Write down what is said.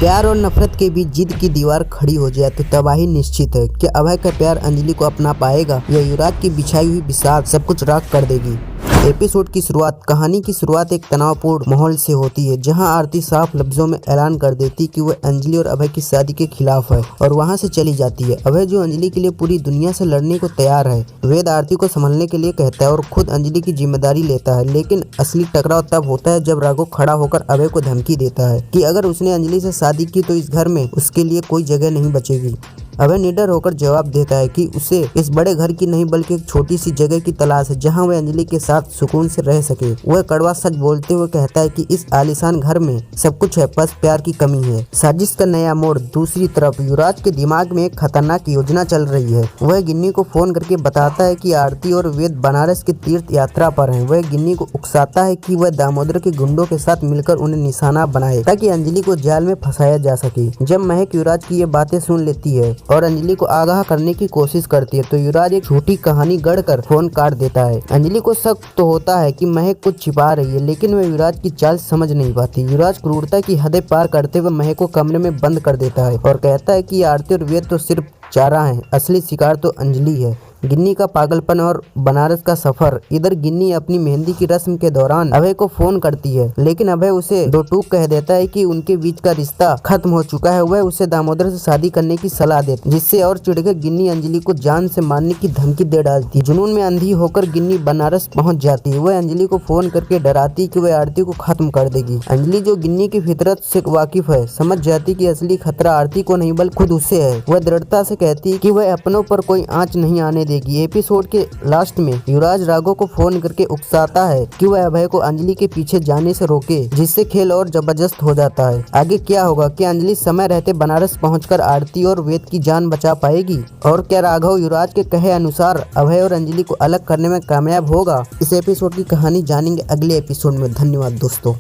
प्यार और नफरत के बीच जिद की दीवार खड़ी हो जाए तो तबाही निश्चित है। क्या अभय का प्यार अंजलि को अपना पाएगा या युवराज की बिछाई हुई बिसात सब कुछ राख कर देगी। एपिसोड की शुरुआत कहानी की शुरुआत एक तनावपूर्ण माहौल से होती है, जहां आरती साफ लफ्जों में ऐलान कर देती कि वह अंजलि और अभय की शादी के खिलाफ है और वहां से चली जाती है। अभय जो अंजलि के लिए पूरी दुनिया से लड़ने को तैयार है, वेद आरती को संभालने के लिए कहता है और खुद अंजलि की जिम्मेदारी लेता है। लेकिन असली टकराव तब होता है जब राघव खड़ा होकर अभय को धमकी देता है कि अगर उसने अंजलि से शादी की तो इस घर में उसके लिए कोई जगह नहीं बचेगी। अभय निडर होकर जवाब देता है कि उसे इस बड़े घर की नहीं बल्कि एक छोटी सी जगह की तलाश है जहां वह अंजलि के साथ सुकून से रह सके। वह कड़वा सच बोलते हुए कहता है कि इस आलीशान घर में सब कुछ है, बस प्यार की कमी है। साजिश का नया मोड़। दूसरी तरफ युवराज के दिमाग में एक खतरनाक योजना चल रही है। वह गिन्नी को फोन करके बताता है कि आरती और वेद बनारस की तीर्थ यात्रा पर हैं। वह गिन्नी को उकसाता है कि वह दामोदर के गुंडों के साथ मिलकर उन्हें निशाना बनाए ताकि अंजलि को जाल में फंसाया जा सके। जब महक युवराज की ये बातें सुन लेती है और अंजलि को आगाह करने की कोशिश करती है तो युवराज एक झूठी कहानी गढ़कर फोन काट देता है। अंजलि को शक तो होता है कि महक कुछ छिपा रही है, लेकिन वह युवराज की चाल समझ नहीं पाती। युवराज क्रूरता की हदें पार करते हुए महक को कमरे में बंद कर देता है और कहता है कि आरती और वेद तो सिर्फ चारा है, असली शिकार तो अंजलि है। गिन्नी का पागलपन और बनारस का सफर। इधर गिन्नी अपनी मेहंदी की रस्म के दौरान अभय को फोन करती है, लेकिन अभय उसे दो टूक कह देता है कि उनके बीच का रिश्ता खत्म हो चुका है। वह उसे दामोदर से शादी करने की सलाह देती, जिससे और चिढ़कर गिन्नी अंजलि को जान से मारने की धमकी दे डालती। जुनून में अंधी होकर गिन्नी बनारस पहुंच जाती है। वह अंजलि को फोन करके डराती कि वह आरती को खत्म कर देगी। अंजलि जो गिन्नी की फितरत से वाकिफ है, समझ जाती कि असली खतरा आरती को नहीं बल्कि खुद उसे है। वह दृढ़ता से कहती है कि वह अपनों पर कोई आंच नहीं आने देगी। एपिसोड के लास्ट में युवराज राघव को फोन करके उकसाता है कि वह अभय को अंजलि के पीछे जाने से रोके, जिससे खेल और जबरदस्त हो जाता है। आगे क्या होगा? क्या अंजलि समय रहते बनारस पहुंचकर आरती और वेद की जान बचा पाएगी? और क्या राघव युवराज के कहे अनुसार अभय और अंजलि को अलग करने में कामयाब होगा? इस एपिसोड की कहानी जानेंगे अगले एपिसोड में। धन्यवाद दोस्तों।